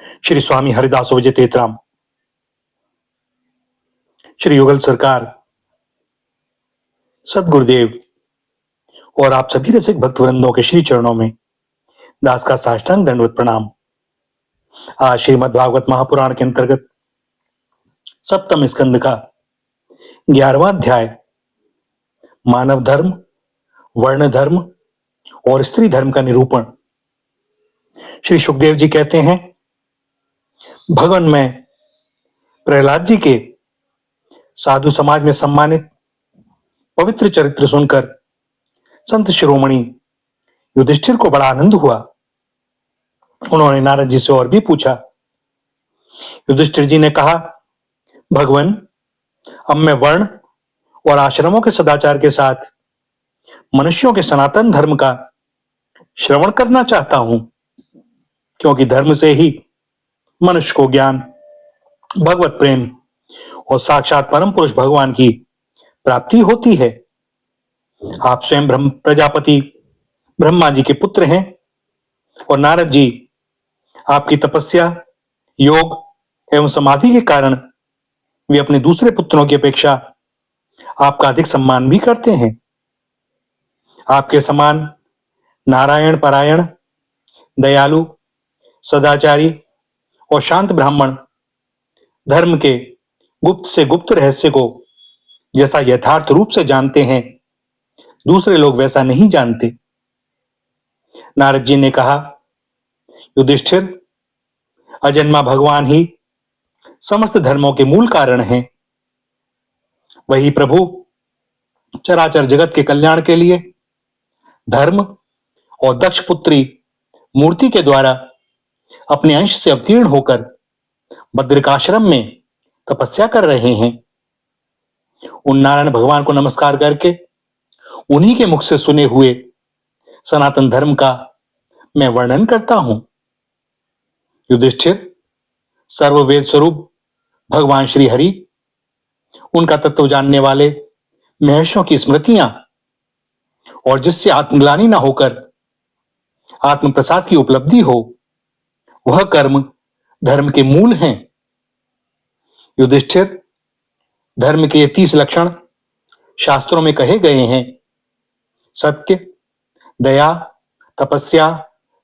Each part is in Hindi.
श्री स्वामी हरिदास विजय तेतराम, श्री युगल सरकार, सदगुरुदेव और आप सभी रसिक भक्तवृंदों के श्री चरणों में दास का साष्टांग दंडवत प्रणाम। आज श्रीमद् भागवत महापुराण के अंतर्गत सप्तम स्कंद का 11वां अध्याय मानव धर्म, वर्ण धर्म और स्त्री धर्म का निरूपण। श्री सुखदेव जी कहते हैं, भगवान में प्रहलाद जी के साधु समाज में सम्मानित पवित्र चरित्र सुनकर संत शिरोमणि युधिष्ठिर को बड़ा आनंद हुआ। उन्होंने नारद जी से और भी पूछा। युधिष्ठिर जी ने कहा, भगवान, अब मैं वर्ण और आश्रमों के सदाचार के साथ मनुष्यों के सनातन धर्म का श्रवण करना चाहता हूं, क्योंकि धर्म से ही मनुष्य को ज्ञान, भगवत प्रेम और साक्षात परम पुरुष भगवान की प्राप्ति होती है। आप स्वयं प्रजापति ब्रह्मा जी के पुत्र हैं और नारद जी आपकी तपस्या, योग एवं समाधि के कारण वे अपने दूसरे पुत्रों की अपेक्षा आपका अधिक सम्मान भी करते हैं। आपके समान नारायण परायण, दयालु, सदाचारी और शांत ब्राह्मण धर्म के गुप्त से गुप्त रहस्य को जैसा यथार्थ रूप से जानते हैं, दूसरे लोग वैसा नहीं जानते। नारद जी ने कहा, युधिष्ठिर, अजन्मा भगवान ही समस्त धर्मों के मूल कारण हैं। वही प्रभु चराचर जगत के कल्याण के लिए धर्म और दक्ष पुत्री मूर्ति के द्वारा अपने अंश से अवतीर्ण होकर बद्रिकाश्रम में तपस्या कर रहे हैं। उन नारायण भगवान को नमस्कार करके उन्हीं के मुख से सुने हुए सनातन धर्म का मैं वर्णन करता हूं। युधिष्ठिर, सर्ववेद स्वरूप भगवान श्री हरि, उनका तत्व जानने वाले महर्षियों की स्मृतियां और जिससे आत्मग्लानि न होकर आत्म प्रसाद की उपलब्धि हो, वह कर्म धर्म के मूल हैं। युधिष्ठिर, धर्म के 30 लक्षण शास्त्रों में कहे गए हैं। सत्य, दया, तपस्या,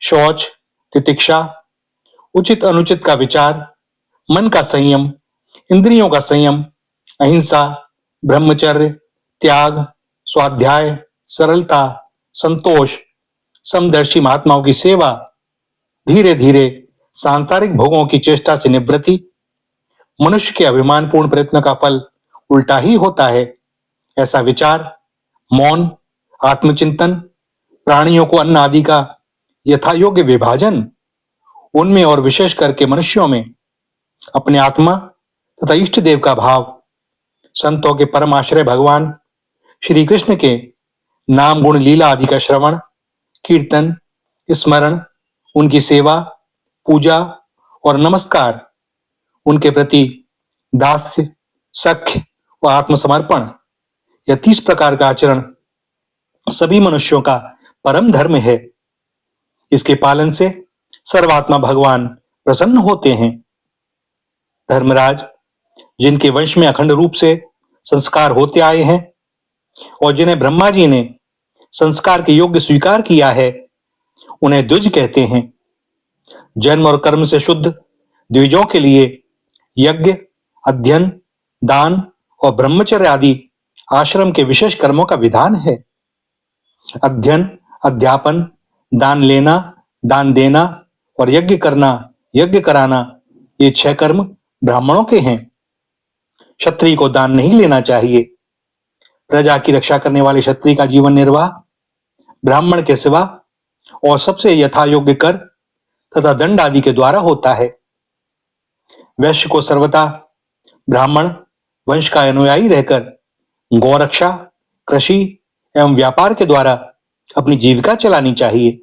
शौच, तितिक्षा, उचित अनुचित का विचार, मन का संयम, इंद्रियों का संयम, अहिंसा, ब्रह्मचर्य, त्याग, स्वाध्याय, सरलता, संतोष, समदर्शी महात्माओं की सेवा, धीरे धीरे सांसारिक भोगों की चेष्टा से निवृत्ति, मनुष्य के अभिमानपूर्ण प्रयत्न का फल उल्टा ही होता है, ऐसा विचार, मौन, आत्मचिंतन, प्राणियों को अन्न आदि का यथा योग्य विभाजन, उनमें और विशेष करके मनुष्यों में अपने आत्मा तथा इष्ट देव का भाव, संतों के परम आश्रय भगवान श्री कृष्ण के नाम गुण लीला आदि का श्रवण, कीर्तन, स्मरण, उनकी सेवा, पूजा और नमस्कार, उनके प्रति दास्य, सख्य व आत्मसमर्पण, यह 30 प्रकार का आचरण सभी मनुष्यों का परम धर्म है। इसके पालन से सर्वात्मा भगवान प्रसन्न होते हैं। धर्मराज, जिनके वंश में अखंड रूप से संस्कार होते आए हैं और जिन्हें ब्रह्मा जी ने संस्कार के योग्य स्वीकार किया है, उन्हें द्विज कहते हैं। जन्म और कर्म से शुद्ध द्विजों के लिए यज्ञ, अध्ययन, दान और ब्रह्मचर्य आदि आश्रम के विशेष कर्मों का विधान है। अध्ययन, अध्यापन, दान लेना, दान देना और यज्ञ करना, यज्ञ कराना, ये 6 कर्म ब्राह्मणों के हैं। क्षत्रिय को दान नहीं लेना चाहिए। प्रजा की रक्षा करने वाले क्षत्रिय का जीवन निर्वाह ब्राह्मण के सिवा और सबसे यथा योग्य कर तथा दंड आदि के द्वारा होता है। वैश्य को सर्वथा ब्राह्मण वंश का अनुयायी रहकर गौरक्षा, कृषि एवं व्यापार के द्वारा अपनी जीविका चलानी चाहिए।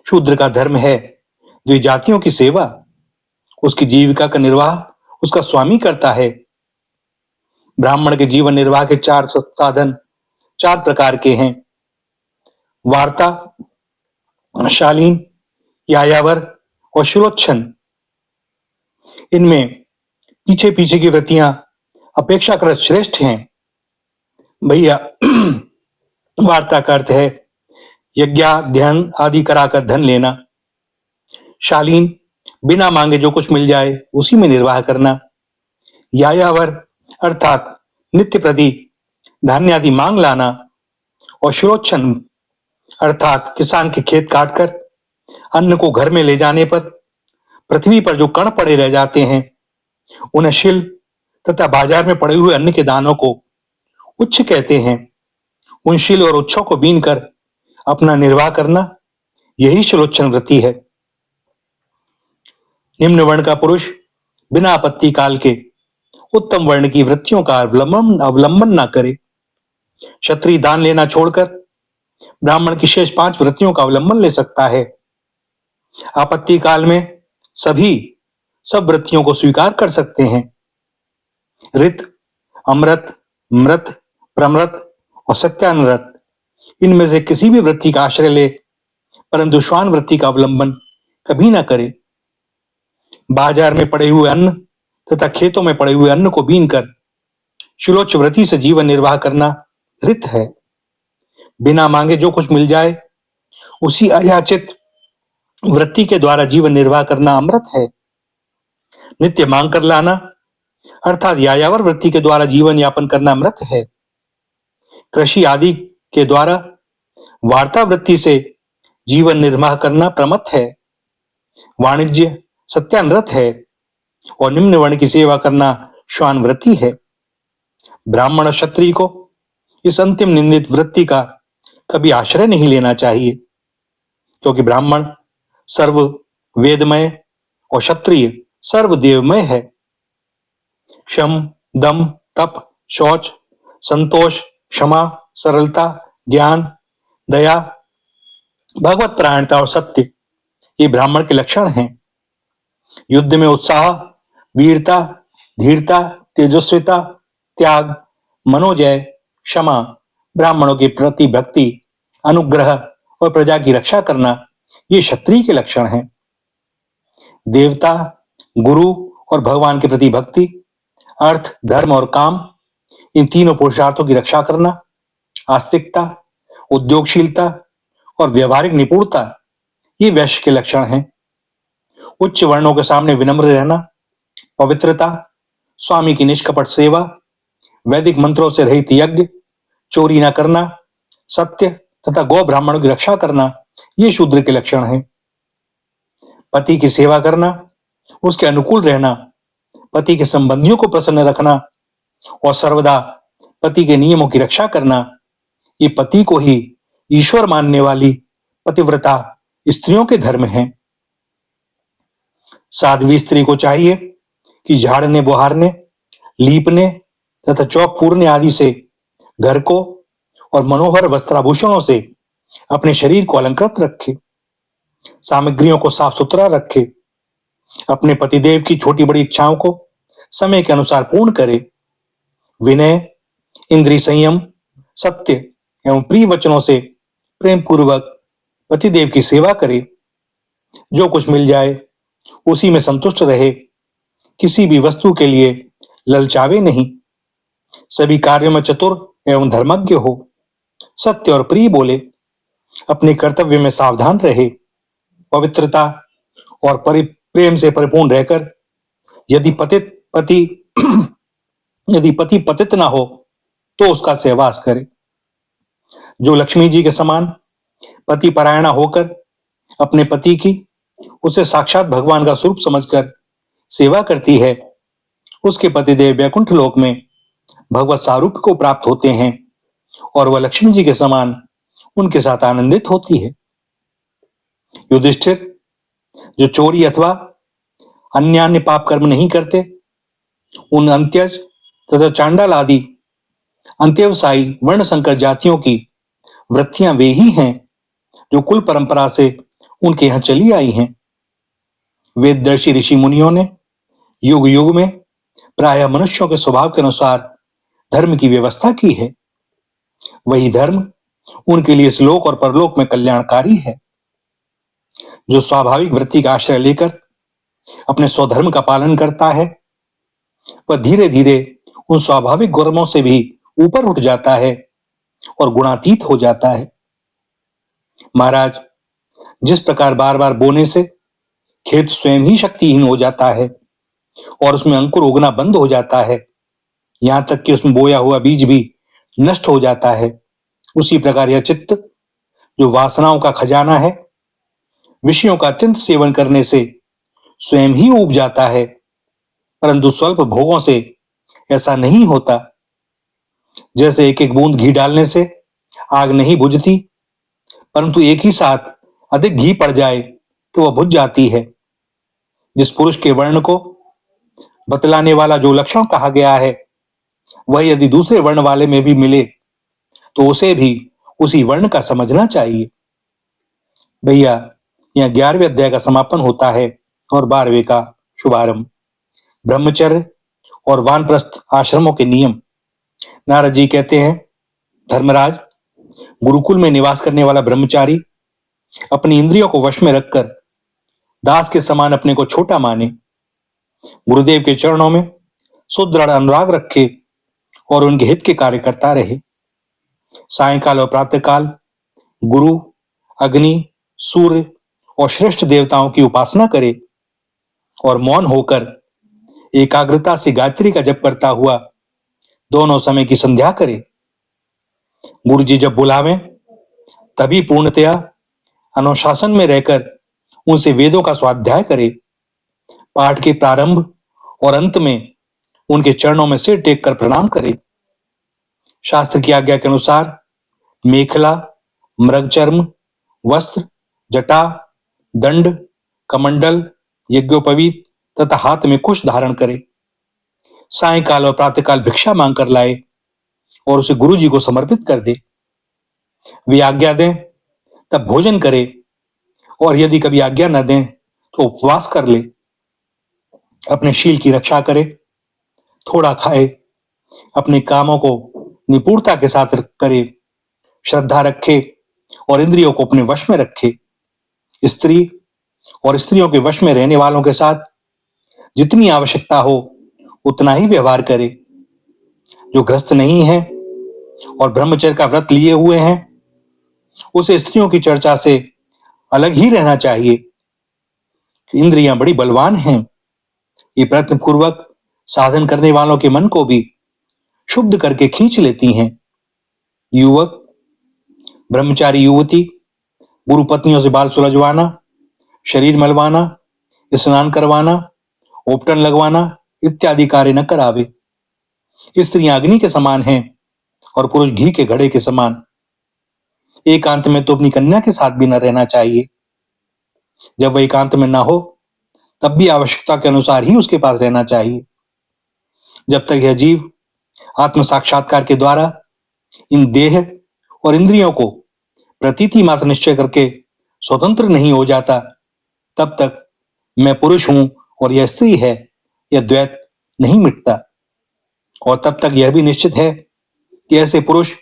शूद्र का धर्म है द्विजातियों की सेवा। उसकी जीविका का निर्वाह उसका स्वामी करता है। ब्राह्मण के जीवन निर्वाह के 4 साधन 4 प्रकार के हैं। वार्ता, शालीन, यायावर और शिरोच्छन इनमें पीछे पीछे की वृत्तियां अपेक्षाकृत श्रेष्ठ हैं। भैया वार्ता का अर्थ है यज्ञाध्ययन आदि कराकर धन लेना। शालीन बिना मांगे जो कुछ मिल जाए उसी में निर्वाह करना। यायावर अर्थात नित्य प्रति धान्य आदि मांग लाना। और शिरोच्छन अर्थात किसान के खेत काटकर अन्न को घर में ले जाने पर पृथ्वी पर जो कण पड़े रह जाते हैं उन्हें शिल तथा बाजार में पड़े हुए अन्न के दानों को उच्च कहते हैं। उन शिल और उच्छों को बीनकर अपना निर्वाह करना यही शिलोच्छन वृत्ति है। निम्न वर्ण का पुरुष बिना आपत्ति काल के उत्तम वर्ण की वृत्तियों का अवलंबन न करे। क्षत्रिय दान लेना छोड़कर ब्राह्मण की शेष 5 वृत्तियों का अवलंबन ले सकता है। आपत्ति काल में सब वृत्तियों को स्वीकार कर सकते हैं। ऋत, अमृत, मृत, प्रमृत और सत्यानृत इनमें से किसी भी वृत्ति का आश्रय ले, परंतु श्वान वृत्ति का अवलंबन कभी ना करे। बाजार में पड़े हुए अन्न तथा खेतों में पड़े हुए अन्न को बीनकर शिलोच्च वृत्ति से जीवन निर्वाह करना ऋत है। बिना मांगे जो कुछ मिल जाए उसी अयाचित वृत्ति के द्वारा जीवन निर्वाह करना अमृत है। नित्य मांग कर लाना अर्थात यायावर वृत्ति के द्वारा जीवन यापन करना अमृत है। कृषि आदि के द्वारा वार्ता वृत्ति से जीवन निर्वाह करना प्रमथ है। वाणिज्य सत्यानृत है और निम्न वर्ण की सेवा करना श्वान वृत्ति है। ब्राह्मण और क्षत्रिय को इस अंतिम निंदित वृत्ति का कभी आश्रय नहीं लेना चाहिए, क्योंकि ब्राह्मण सर्व वेदमय और क्षत्रिय सर्व देवमय है। शम, दम, तप, शौच, संतोष, क्षमा, सरलता, ज्ञान, दया, भगवत परायणता और सत्य ये ब्राह्मण के लक्षण हैं। युद्ध में उत्साह, वीरता, धीरता, तेजस्विता, त्याग, मनोजय, क्षमा, ब्राह्मणों के प्रति भक्ति, अनुग्रह और प्रजा की रक्षा करना ये क्षत्रिय के लक्षण हैं। देवता, गुरु और भगवान के प्रति भक्ति, अर्थ, धर्म और काम इन तीनों पुरुषार्थों की रक्षा करना, आस्तिकता, उद्योगशीलता और व्यवहारिक निपुणता ये वैश्य के लक्षण हैं। उच्च वर्णों के सामने विनम्र रहना, पवित्रता, स्वामी की निष्कपट सेवा, वैदिक मंत्रों से रहित यज्ञ, चोरी न करना, सत्य तथा गौ ब्राह्मणों की रक्षा करना ये शूद्र के लक्षण हैं। पति की सेवा करना, उसके अनुकूल रहना, पति के संबंधियों को प्रसन्न रखना और सर्वदा पति के नियमों की रक्षा करना ये पति को ही ईश्वर मानने वाली पतिव्रता स्त्रियों के धर्म हैं। साध्वी स्त्री को चाहिए कि झाड़ने, बुहारने, लीपने तथा चौक पूरने आदि से घर को और मनोहर वस्त्राभूषणों से अपने शरीर को अलंकृत रखे, सामग्रियों को साफ सुथरा रखे, अपने पतिदेव की छोटी बड़ी इच्छाओं को समय के अनुसार पूर्ण करे, विनय, इंद्रिय संयम, सत्य एवं प्रिय वचनों से प्रेम पूर्वक पतिदेव की सेवा करे, जो कुछ मिल जाए उसी में संतुष्ट रहे, किसी भी वस्तु के लिए ललचावे नहीं, सभी कार्यों में चतुर एवं धर्मज्ञ हो, सत्य और प्रिय बोले, अपने कर्तव्य में सावधान रहे, पवित्रता और प्रेम से परिपूर्ण रहकर यदि पति पतित ना हो तो उसका सहवास करे। जो लक्ष्मी जी के समान पति परायणा होकर अपने पति की उसे साक्षात भगवान का स्वरूप समझकर सेवा करती है, उसके पतिदेव वैकुंठ लोक में भगवत स्वरूप को प्राप्त होते हैं और वह लक्ष्मी जी के समान उनके साथ आनंदित होती है। युधिष्ठिर जो चोरी अथवा अन्य पाप कर्म नहीं करते, उन अंत्यज तथा चांडाल आदि अंत्यवसायी वर्ण संकर जातियों की वृत्तियां वे ही हैं जो कुल परंपरा से उनके यहां चली आई हैं। वेददर्शी ऋषि मुनियों ने युग युग में प्रायः मनुष्यों के स्वभाव के अनुसार धर्म की व्यवस्था की है। वही धर्म उनके लिए इस लोक और परलोक में कल्याणकारी है। जो स्वाभाविक वृत्ति का आश्रय लेकर अपने स्वधर्म का पालन करता है, वह धीरे धीरे उन स्वाभाविक गुणों से भी ऊपर उठ जाता है और गुणातीत हो जाता है। महाराज, जिस प्रकार बार बार बोने से खेत स्वयं ही शक्तिहीन हो जाता है और उसमें अंकुर उगना बंद हो जाता है, यहां तक कि उसमें बोया हुआ बीज भी नष्ट हो जाता है, उसी प्रकार यह चित्त, जो वासनाओं का खजाना है, विषयों का अत्यंत सेवन करने से स्वयं ही उब जाता है। परंतु स्वल्प भोगों से ऐसा नहीं होता। जैसे एक एक बूंद घी डालने से आग नहीं बुझती, परंतु एक ही साथ अधिक घी पड़ जाए तो वह बुझ जाती है। जिस पुरुष के वर्ण को बतलाने वाला जो लक्षण कहा गया है, वह यदि दूसरे वर्ण वाले में भी मिले तो उसे भी उसी वर्ण का समझना चाहिए। भैया, यह 11वें अध्याय का समापन होता है और 12वें का शुभारंभ। ब्रह्मचर्य और वानप्रस्थ आश्रमों के नियम। नारद जी कहते हैं, धर्मराज, गुरुकुल में निवास करने वाला ब्रह्मचारी अपनी इंद्रियों को वश में रखकर दास के समान अपने को छोटा माने, गुरुदेव के चरणों में सुदृढ़ अनुराग रखे और उनके हित के कार्य करता रहे। सायंकाल और प्रातःकाल गुरु, अग्नि, सूर्य और श्रेष्ठ देवताओं की उपासना करे और मौन होकर एकाग्रता से गायत्री का जप करता हुआ दोनों समय की संध्या करे। गुरु जी जब बुलावें तभी पूर्णतया अनुशासन में रहकर उनसे वेदों का स्वाध्याय करे। पाठ के प्रारंभ और अंत में उनके चरणों में सिर टेक कर प्रणाम करे। शास्त्र की आज्ञा के अनुसार मेखला, मृगचर्म, वस्त्र, जटा, दंड, कमंडल, यज्ञोपवीत तथा हाथ में कुश धारण करे। सायंकाल और प्रातःकाल भिक्षा मांग कर लाए और उसे गुरु जी को समर्पित कर दे। वे आज्ञा दें तब भोजन करे और यदि कभी आज्ञा न दें तो उपवास कर ले। अपने शील की रक्षा करे, थोड़ा खाए, अपने कामों को निपुणता के साथ करे, श्रद्धा रखे और इंद्रियों को अपने वश में रखे। स्त्री और स्त्रियों के वश में रहने वालों के साथ जितनी आवश्यकता हो उतना ही व्यवहार करे। जो ग्रस्त नहीं है और ब्रह्मचर्य का व्रत लिए हुए हैं, उसे स्त्रियों की चर्चा से अलग ही रहना चाहिए। इंद्रियां बड़ी बलवान हैं, ये प्रयत्न पूर्वक साधन करने वालों के मन को भी शुद्ध करके खींच लेती हैं। युवक, ब्रह्मचारी युवती गुरु पत्नियों से बाल सुलझवाना, शरीर मलवाना, स्नान करवाना, उपटन लगवाना इत्यादि कार्य न करावे। स्त्रियां अग्नि के समान हैं और पुरुष घी के घड़े के समान। एकांत में तो अपनी कन्या के साथ भी न रहना चाहिए। जब वह एकांत में ना हो तब भी आवश्यकता के अनुसार ही उसके पास रहना चाहिए। जब तक यह जीव आत्म साक्षात्कार के द्वारा इन देह और इंद्रियों को प्रतीति मात्र निश्चय करके स्वतंत्र नहीं हो जाता, तब तक मैं पुरुष हूं और यह स्त्री है, यह द्वैत नहीं मिटता। और तब तक यह भी निश्चित है कि ऐसे पुरुष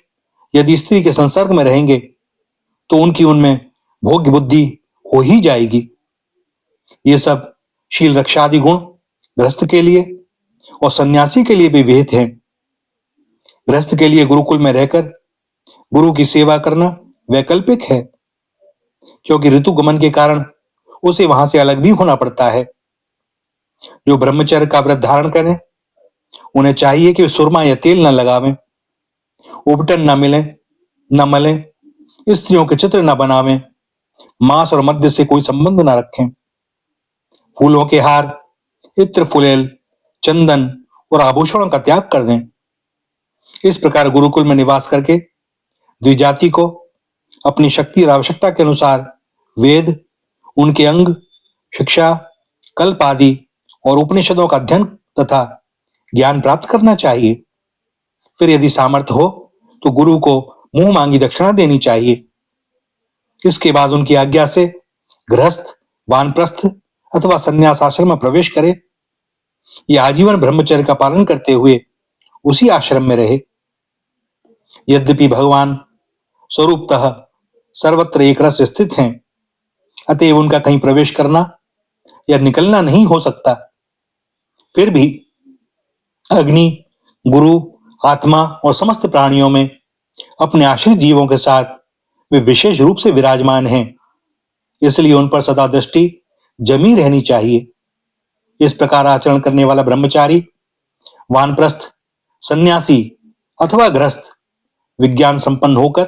यदि स्त्री के संसर्ग में रहेंगे तो उनकी उनमें भोग्य बुद्धि हो ही जाएगी। ये सब शील रक्षादि गुण गृहस्थ के लिए और सन्यासी के लिए भी विहित हैं। गृहस्थ के लिए गुरुकुल में रहकर गुरु की सेवा करना वैकल्पिक है, क्योंकि ऋतु गमन के कारण उसे वहां से अलग भी होना पड़ता है। जो ब्रह्मचर्य का व्रत धारण करें, उन्हें चाहिए कि वे सुरमा या तेल न लगावें, उपटन न मिले न मलें, स्त्रियों के चित्र न बनावें, मांस और मद्य से कोई संबंध न रखें, फूलों के हार, इत्र, फुलेल, चंदन और आभूषणों का त्याग कर दें। इस प्रकार गुरुकुल में निवास करके द्विजाति को अपनी शक्ति और आवश्यकता के अनुसार वेद, उनके अंग, शिक्षा, कल्प आदि और उपनिषदों का अध्ययन तथा ज्ञान प्राप्त करना चाहिए। फिर यदि सामर्थ्य हो तो गुरु को मुंह मांगी दक्षिणा देनी चाहिए। इसके बाद उनकी आज्ञा से गृहस्थ, वानप्रस्थ अथवा संन्यास आश्रम में प्रवेश करे या आजीवन ब्रह्मचर्य का पालन करते हुए उसी आश्रम में रहे। यद्यपि भगवान स्वरूपतः सर्वत्र एक रस स्थित हैं, अतएव उनका कहीं प्रवेश करना या निकलना नहीं हो सकता। फिर भी अग्नि, गुरु, आत्मा और समस्त प्राणियों में अपने आश्रित जीवों के साथ वे विशेष रूप से विराजमान हैं, इसलिए उन पर सदा दृष्टि जमी रहनी चाहिए। इस प्रकार आचरण करने वाला ब्रह्मचारी, वानप्रस्थ, सन्यासी अथवा गृहस्थ विज्ञान संपन्न होकर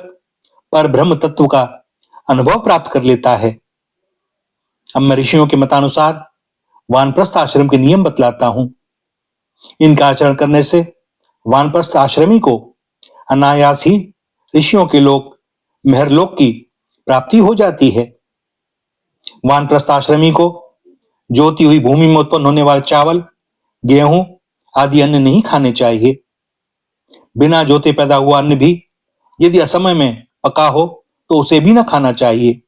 पर ब्रह्म तत्व का अनुभव प्राप्त कर लेता है। अब मैं ऋषियों के मतानुसार वानप्रस्थ आश्रम के नियम बतलाता हूं। इनका आचरण करने से वानप्रस्थ आश्रमी को अनायास ही ऋषियों के लोक मेहरलोक की प्राप्ति हो जाती है। वानप्रस्थ आश्रमी को जोती हुई भूमि में उत्पन्न होने वाले चावल, गेहूं आदि अन्न नहीं खाने चाहिए। बिना जोते पैदा हुआ अन्न भी यदि असमय में पका हो तो उसे भी न खाना चाहिए।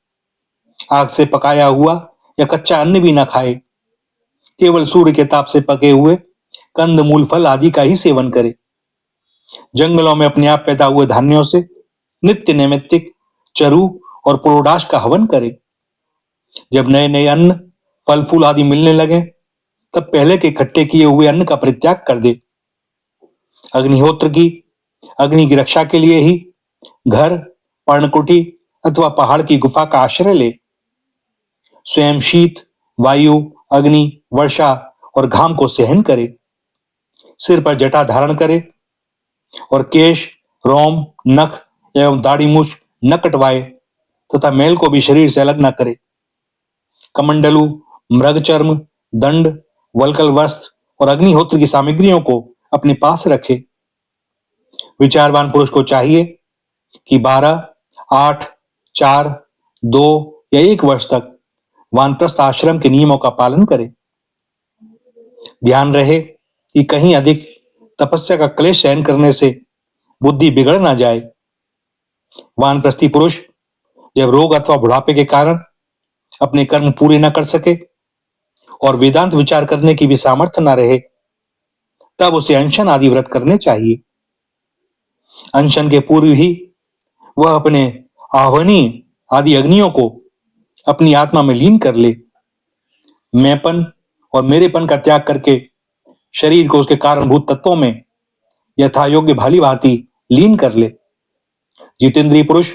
आग से पकाया हुआ या कच्चा अन्न भी न खाए। केवल सूर्य के ताप से पके हुए कंद, मूल, फल आदि का ही सेवन करे। जंगलों में अपने आप पैदा हुए धान्यों से नित्य नैमित्तिक चरु और पुरोडाश का हवन करे। जब नए नए अन्न, फल फूल आदि मिलने लगे तब पहले के इकट्ठे किए हुए अन्न का परित्याग कर दे। अग्निहोत्र की अग्नि की रक्षा के लिए ही घर, पर्णकुटी अथवा पहाड़ की गुफा का आश्रय ले। स्वयं शीत, वायु, अग्नि, वर्षा और घाम को सहन करे। सिर पर जटा धारण करे और केश, रोम, नख एवं दाढ़ी मूछ न कटवाए तथा मैल को भी शरीर से अलग न करे। कमंडलू, मृगचर्म, दंड, वल्कल वस्त्र और अग्निहोत्र की सामग्रियों को अपने पास रखे। विचारवान पुरुष को चाहिए कि 12, 8, 4, 2 या 1 वर्ष तक वानप्रस्थ आश्रम के नियमों का पालन करे। ध्यान रहे कि कहीं अधिक तपस्या का क्लेश सहन करने से बुद्धि बिगड़ ना जाए। वानप्रस्थी पुरुष जब रोग अथवा बुढ़ापे के कारण अपने कर्म पूरे न कर सके और वेदांत विचार करने की भी सामर्थ्य न रहे, तब उसे अनशन आदि व्रत करने चाहिए। अनशन के पूर्व ही वह अपने आह्वनीय आदि अग्नियों को अपनी आत्मा में लीन कर ले। मैंपन और मेरेपन का त्याग करके शरीर को उसके कारणभूत तत्वों में यथा योग्य भाली भांति लीन कर ले। जितेंद्रिय पुरुष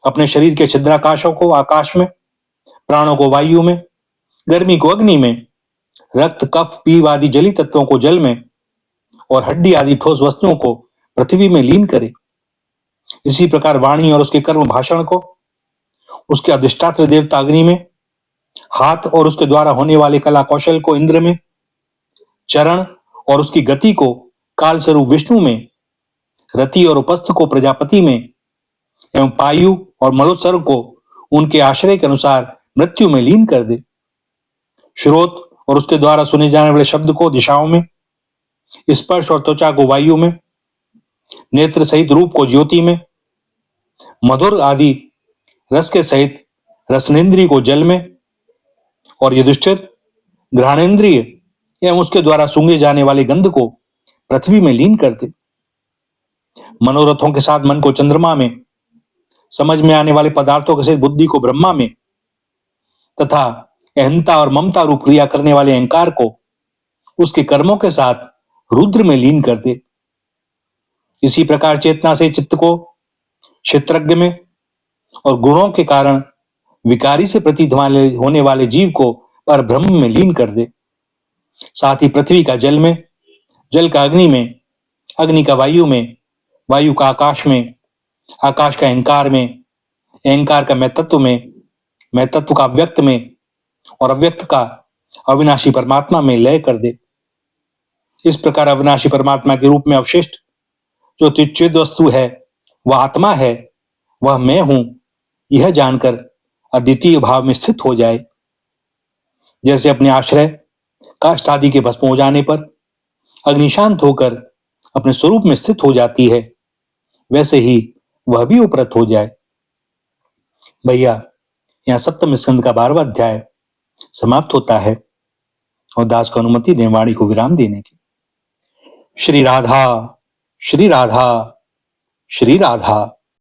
अपने शरीर के छिद्राकाशों को आकाश में, प्राणों को वायु में, गर्मी को अग्नि में, रक्त, कफ, पीव आदि जली तत्वों को जल में और हड्डी आदि ठोस वस्तुओं को पृथ्वी में लीन करे। इसी प्रकार वाणी और उसके कर्म भाषण को उसके अधिष्ठात्र देवता अग्नि में, हाथ और उसके द्वारा होने वाले कला कौशल को इंद्र में, चरण और उसकी गति को काल स्वरूप विष्णु में, रति और उपस्थ को प्रजापति में एवं पायु और मलोत्सर्ग को उनके आश्रय के अनुसार मृत्यु में लीन कर दे। श्रोत और उसके द्वारा सुने जाने वाले शब्द को दिशाओं में, स्पर्श और त्वचा को वायु में, नेत्र सहित रूप को ज्योति में, मधुर आदि रस के सहित रसनेन्द्रिय को जल में और युधिष्ठिर घ्राणेन्द्रिय एवं उसके द्वारा सूंघे जाने वाले गंध को पृथ्वी में लीन कर दे। मनोरथों के साथ मन को चंद्रमा में, समझ में आने वाले पदार्थों के सहित बुद्धि को ब्रह्मा में तथा अहंता और ममता रूप क्रिया करने वाले अहंकार को उसके कर्मों के साथ रुद्र में लीन कर दे। इसी प्रकार चेतना से चित्त को क्षेत्रज्ञ में और गुणों के कारण विकारी से प्रतीत होने वाले जीव को पर ब्रह्म में लीन कर दे। साथ ही पृथ्वी का जल में, जल का अग्नि में, अग्नि का वायु में, वायु का आकाश में, आकाश का अहंकार में, अहंकार का मैं तत्व में, मैं तत्व का अव्यक्त में और अव्यक्त का अविनाशी परमात्मा में लय कर दे। इस प्रकार अविनाशी परमात्मा के रूप में अवशिष्ट जो तुच्छिद वस्तु है वह आत्मा है, वह मैं हूं, यह जानकर अद्वितीय भाव में स्थित हो जाए। जैसे अपने आश्रय काष्ठ आदि के भस्म हो जाने पर अग्नि शांत होकर अपने स्वरूप में स्थित हो जाती है, वैसे ही वह भी उपरत हो जाए। भैया, यहाँ सप्तम स्कंद का 12वां अध्याय समाप्त होता है और दास को अनुमति दें वाणी को विराम देने की। श्री राधा, श्री राधा, श्री राधा।